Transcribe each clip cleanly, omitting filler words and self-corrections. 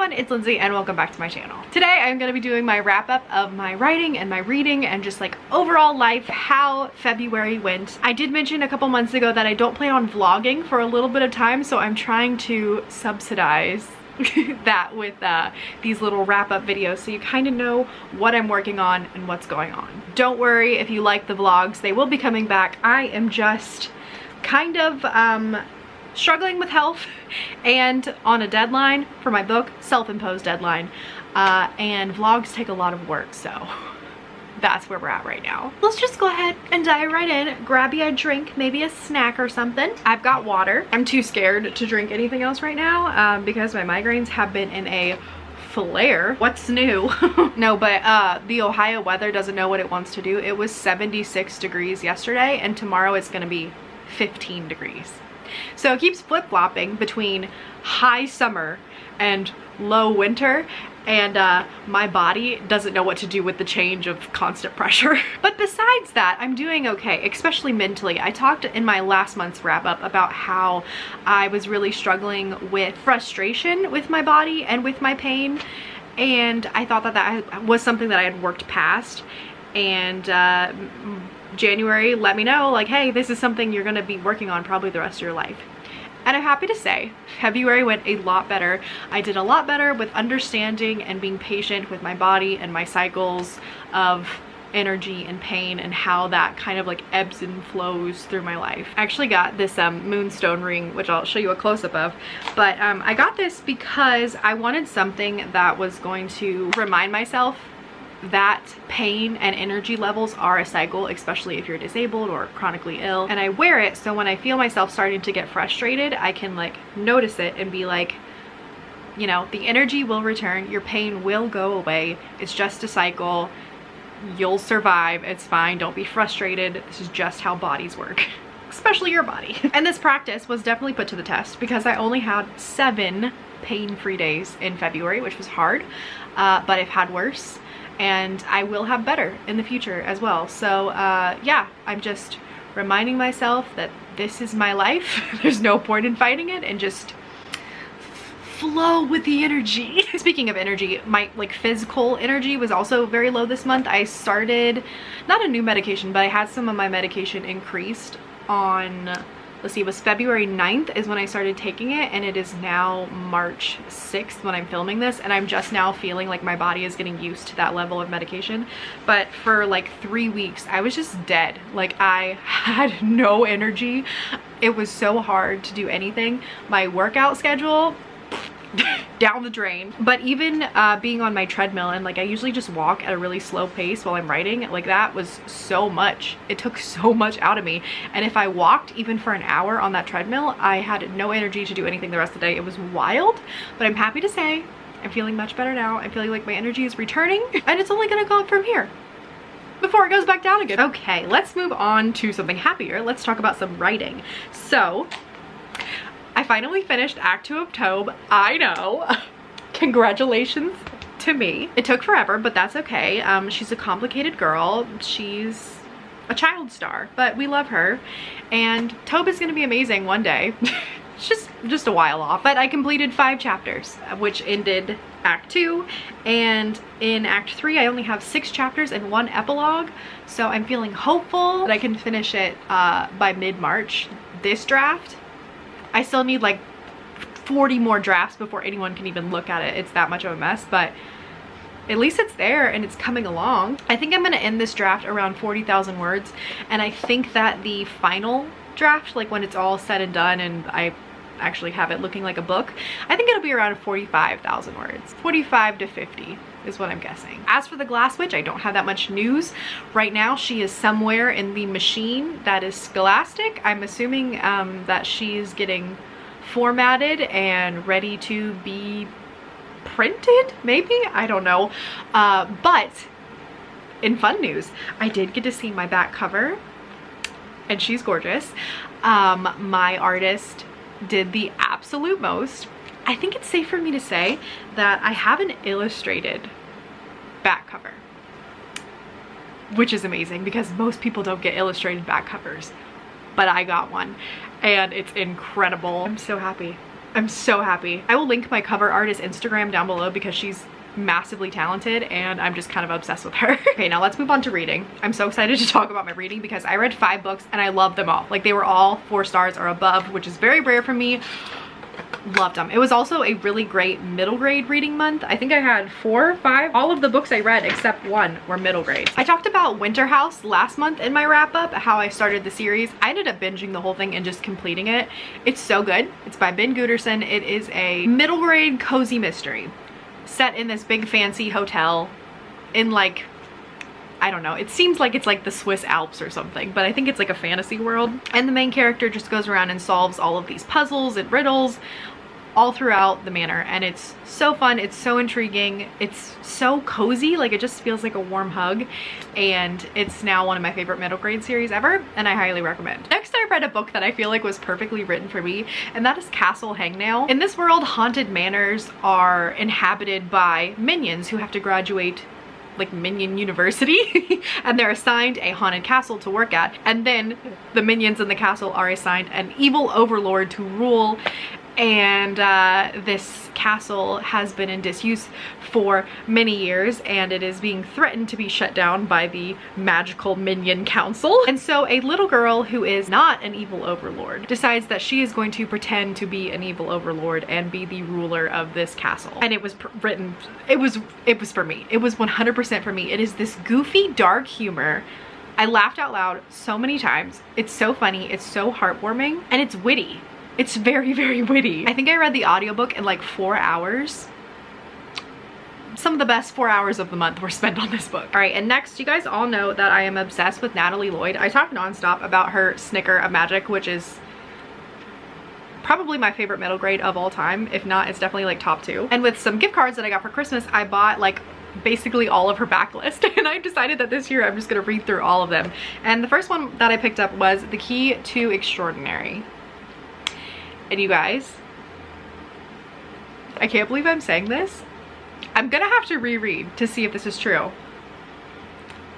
everyone, it's Lindsay and welcome back to my channel. Today I'm going to be doing my wrap up of my writing and my reading and just like overall life, how February went. I did mention a couple months ago that I don't plan on vlogging for a little bit of time, so I'm trying to subsidize that with these little wrap up videos so you kind of know what I'm working on and what's going on. Don't worry if you like the vlogs, they will be coming back. I am just kind of struggling with health and on a deadline for my book, self-imposed deadline, and vlogs take a lot of work, so that's where we're at right now. Let's just go ahead and dive right in. Grab you a drink, maybe a snack or something. I've got water. I'm too scared to drink anything else right now because my migraines have been in a flare. What's new? No, but the Ohio weather doesn't know what it wants to do. It was 76 degrees yesterday and tomorrow it's gonna be 15 degrees. So it keeps flip-flopping between high summer and low winter, and my body doesn't know what to do with the change of constant pressure. But besides that, I'm doing okay, especially mentally. I talked in my last month's wrap-up about how I was really struggling with frustration with my body and with my pain, and I thought that that was something that I had worked past, and January let me know, like, hey, this is something you're gonna be working on probably the rest of your life. And I'm happy to say February went a lot better. I did a lot better with understanding and being patient with my body and my cycles of energy and pain and how that kind of like ebbs and flows through my life. I actually got this moonstone ring, which I'll show you a close-up of, but I got this because I wanted something that was going to remind myself that pain and energy levels are a cycle, especially if you're disabled or chronically ill. And I wear it so when I feel myself starting to get frustrated, I can like notice it and be like, you know, the energy will return, your pain will go away, it's just a cycle, you'll survive, it's fine, don't be frustrated, this is just how bodies work. Especially your body. And this practice was definitely put to the test because I only had 7 pain-free days in February, which was hard, but I've had worse. And I will have better in the future as well. So yeah, I'm just reminding myself that this is my life. There's no point in fighting it and just flow with the energy. Speaking of energy, my like physical energy was also very low this month. I started, not a new medication, but I had some of my medication increased on, let's see, it was February 9th is when I started taking it, and it is now March 6th when I'm filming this, and I'm just now feeling like my body is getting used to that level of medication. But for like 3 weeks, I was just dead. Like I had no energy. It was so hard to do anything. My workout schedule, down the drain. But even being on my treadmill, and like I usually just walk at a really slow pace while I'm writing, like that was so much. It took so much out of me. And if I walked even for an hour on that treadmill, I had no energy to do anything the rest of the day. It was wild, but I'm happy to say I'm feeling much better now. I'm feeling like my energy is returning, and it's only gonna go up from here before it goes back down again. Okay, let's move on to something happier. Let's talk about some writing. So I finally finished Act 2 of Tobe. I know. Congratulations to me. It took forever, but that's okay. She's a complicated girl. She's a child star, but we love her. And Tobe is gonna be amazing one day. It's just a while off. But I completed 5 chapters, which ended Act 2. And in Act 3, I only have 6 chapters and 1 epilogue. So I'm feeling hopeful that I can finish it by mid-March. This draft, I still need like 40 more drafts before anyone can even look at it. It's that much of a mess, but at least it's there and it's coming along. I think I'm gonna end this draft around 40,000 words, and I think that the final draft, like when it's all said and done and I actually have it looking like a book, I think it'll be around 45,000 words. 45 to 50 is what I'm guessing. As for the Glass Witch, I don't have that much news. Right now, she is somewhere in the machine that is Scholastic. I'm assuming that she's getting formatted and ready to be printed, maybe? I don't know. But in fun news, I did get to see my back cover, and she's gorgeous. My artist did the absolute most. I think it's safe for me to say that I have an illustrated back cover, which is amazing because most people don't get illustrated back covers, but I got one and it's incredible. I'm so happy. I'm so happy. I will link my cover artist Instagram down below because she's massively talented and I'm just kind of obsessed with her. Okay, now let's move on to reading. I'm so excited to talk about my reading because I read 5 books and I loved them all. Like, they were all 4 stars or above, which is very rare for me. Loved them. It was also a really great middle grade reading month. I think I had 4 or 5. All of the books I read except 1 were middle grades. I talked about Winter House last month in my wrap up, how I started the series. I ended up binging the whole thing and just completing it. It's so good. It's by Ben Gooderson. It is a middle grade cozy mystery set in this big fancy hotel in, like, I don't know, it seems like it's like the Swiss Alps or something, but I think it's like a fantasy world. And the main character just goes around and solves all of these puzzles and riddles all throughout the manor, and it's so fun, it's so intriguing, it's so cozy, like it just feels like a warm hug, and it's now one of my favorite middle grade series ever, and I highly recommend. Next, I read a book that I feel like was perfectly written for me, and that is Castle Hangnail. In this world, haunted manors are inhabited by minions who have to graduate like Minion University and they're assigned a haunted castle to work at, and then the minions in the castle are assigned an evil overlord to rule, and this castle has been in disuse for many years and it is being threatened to be shut down by the magical minion council. And so a little girl who is not an evil overlord decides that she is going to pretend to be an evil overlord and be the ruler of this castle. And it was written, it was for me. It was 100% for me. It is this goofy, dark humor. I laughed out loud so many times. It's so funny, it's so heartwarming, and it's witty. It's very, very witty. I think I read the audiobook in like 4 hours. Some of the best 4 hours of the month were spent on this book. All right, and next, you guys all know that I am obsessed with Natalie Lloyd. I talk nonstop about her Snicker of Magic, which is probably my favorite middle grade of all time. If not, it's definitely like top 2. And with some gift cards that I got for Christmas, I bought like basically all of her backlist, and I decided that this year I'm just gonna read through all of them. And the first one that I picked up was The Key to Extraordinary. And you guys, I can't believe I'm saying this. I'm gonna have to reread to see if this is true,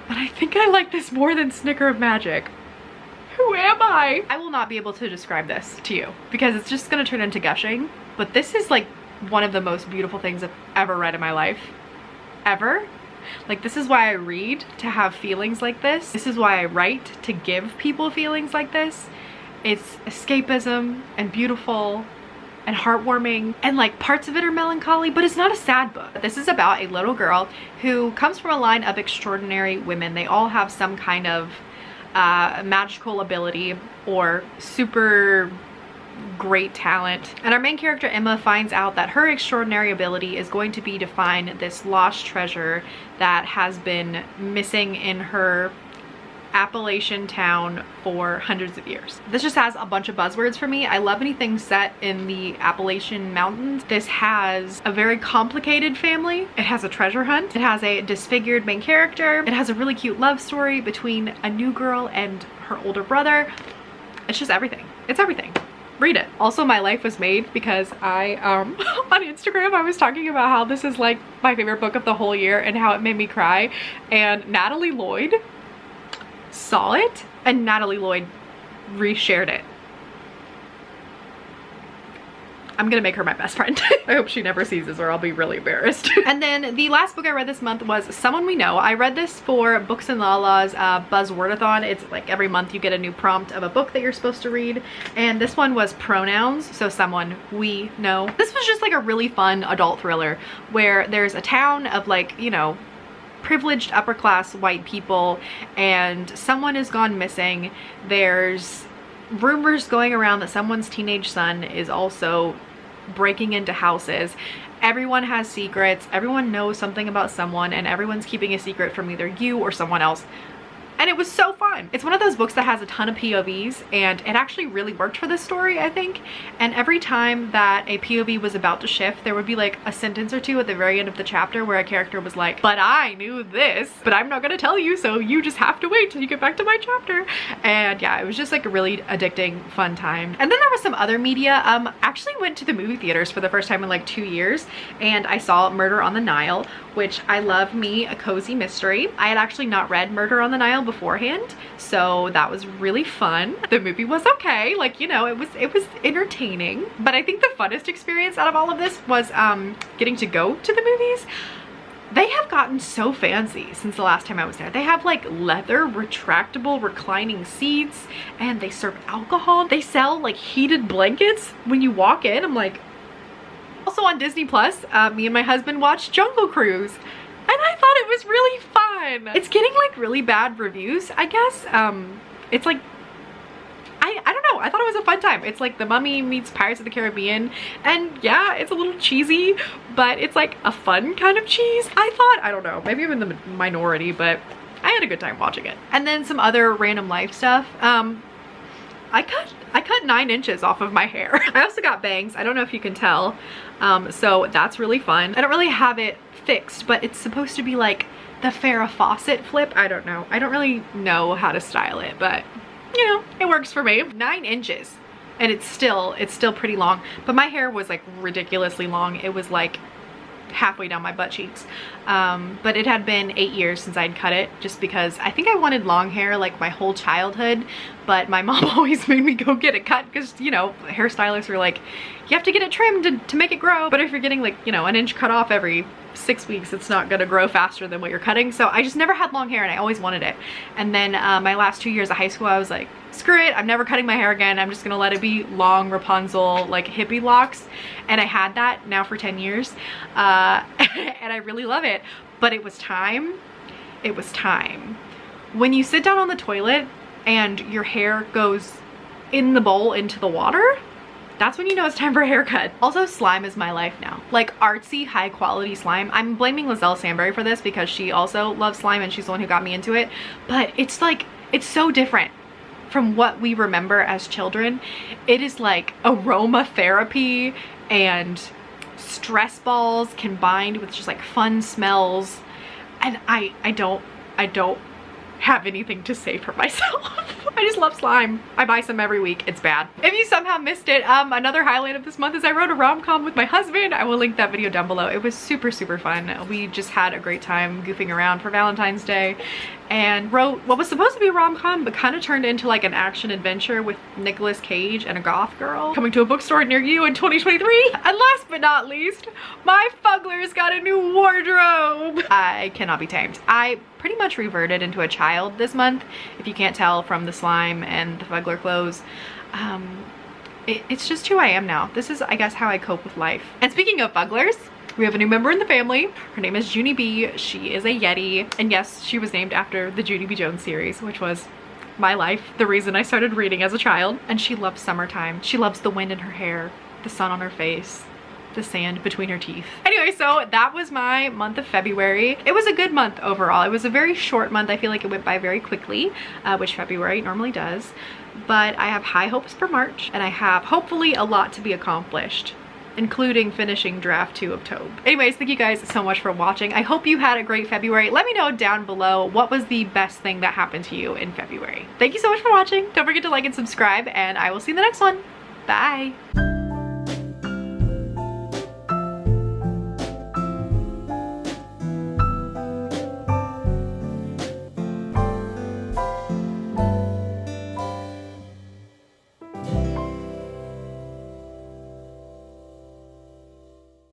but I think I like this more than Snicker of Magic. Who am I? I will not be able to describe this to you because it's just gonna turn into gushing, but this is like one of the most beautiful things I've ever read in my life. Ever. Like, this is why I read, to have feelings like this. This is why I write, to give people feelings like this. It's escapism and beautiful and heartwarming, and like parts of it are melancholy, but it's not a sad book. This is about a little girl who comes from a line of extraordinary women. They all have some kind of magical ability or super great talent, and our main character Emma finds out that her extraordinary ability is going to be to find this lost treasure that has been missing in her Appalachian town for hundreds of years. This just has a bunch of buzzwords for me. I love anything set in the Appalachian mountains. This has a very complicated family. It has a treasure hunt. It has a disfigured main character. It has a really cute love story between a new girl and her older brother. It's just everything. It's everything. Read it. Also, my life was made because I, on Instagram, I was talking about how this is like my favorite book of the whole year and how it made me cry. And Natalie Lloyd saw it, and Natalie Lloyd reshared it. I'm gonna make her my best friend. I hope she never sees this or I'll be really embarrassed. And then the last book I read this month was Someone We Know. I read this for Books and Lala's Buzzwordathon. It's like every month you get a new prompt of a book that you're supposed to read. And this one was pronouns, so someone we know. This was just like a really fun adult thriller where there's a town of like, you know, privileged upper class white people, and someone has gone missing. There's rumors going around that someone's teenage son is also breaking into houses. Everyone has secrets, everyone knows something about someone, and everyone's keeping a secret from either you or someone else. And it was so fun. It's one of those books that has a ton of POVs, and it actually really worked for this story, I think. And every time that a POV was about to shift, there would be like a sentence or two at the very end of the chapter where a character was like, but I knew this, but I'm not gonna tell you, so you just have to wait till you get back to my chapter. And yeah, it was just like a really addicting, fun time. And then there was some other media. Actually went to the movie theaters for the first time in like 2 years, and I saw Murder on the Nile, which I love me a cozy mystery. I had actually not read Murder on the Nile beforehand, so that was really fun. The movie was okay, like, you know, it was entertaining, but I think the funnest experience out of all of this was getting to go to the movies. They have gotten so fancy since the last time I was there. They have like leather retractable reclining seats, and they serve alcohol. They sell like heated blankets when you walk in. I'm like, also on Disney Plus, me and my husband watched Jungle Cruise, and I thought it was really fun. It's getting like really bad reviews, I guess. It's like, I don't know, I thought it was a fun time. It's like The Mummy meets Pirates of the Caribbean, and yeah, it's a little cheesy, but it's like a fun kind of cheese. I don't know, maybe I'm in the minority, but I had a good time watching it. And then some other random life stuff. I cut 9 inches off of my hair. I also got bangs. I don't know if you can tell. So that's really fun. I don't really have it fixed, but it's supposed to be like the Farrah Fawcett flip. I don't know. I don't really know how to style it, but you know, it works for me. 9 inches, and it's still pretty long, but my hair was like ridiculously long. It was like halfway down my butt cheeks. But it had been 8 years since I'd cut it, just because I think I wanted long hair like my whole childhood, but my mom always made me go get it cut because, you know, hairstylists were like, you have to get it trimmed to make it grow. But if you're getting like, you know, an inch cut off every 6 weeks, it's not gonna grow faster than what you're cutting. So I just never had long hair, and I always wanted it. And then my last 2 years of high school, I was like, screw it, I'm never cutting my hair again. I'm just gonna let it be long Rapunzel, like hippie locks. And I had that now for 10 years. And I really love it. But it was time. It was time. When you sit down on the toilet and your hair goes in the bowl into the water, that's when you know it's time for a haircut. Also, slime is my life now. Like artsy, high quality slime. I'm blaming Lizelle Sandberry for this because she also loves slime and she's the one who got me into it. But it's like, it's so different from what we remember as children. It is like aromatherapy and stress balls combined with just like fun smells. And I don't have anything to say for myself. I just love slime. I buy some every week. It's bad. If you somehow missed it, another highlight of this month is I wrote a rom-com with my husband. I will link that video down below. It was super, super fun. We just had a great time goofing around for Valentine's Day and wrote what was supposed to be a rom-com, but kind of turned into like an action adventure with Nicolas Cage and a goth girl, coming to a bookstore near you in 2023. And last but not least, my Fuggler's got a new wardrobe. I cannot be tamed. I pretty much reverted into a child this month, if you can't tell from the slime and the Fuggler clothes. It's just who I am now. This is, I guess, how I cope with life. And speaking of Fugglers, we have a new member in the family. Her name is Junie B. She is a Yeti. And yes, she was named after the Junie B. Jones series, which was my life, the reason I started reading as a child. And she loves summertime. She loves the wind in her hair, the sun on her face, the sand between her teeth. Anyway, so that was my month of February. It was a good month overall. It was a very short month. I feel like it went by very quickly, which February normally does. But I have high hopes for March, and I have hopefully a lot to be accomplished, including finishing draft 2 of Tobe. Anyways, thank you guys so much for watching. I hope you had a great February. Let me know down below what was the best thing that happened to you in February. Thank you so much for watching. Don't forget to like and subscribe, and I will see you in the next one. Bye.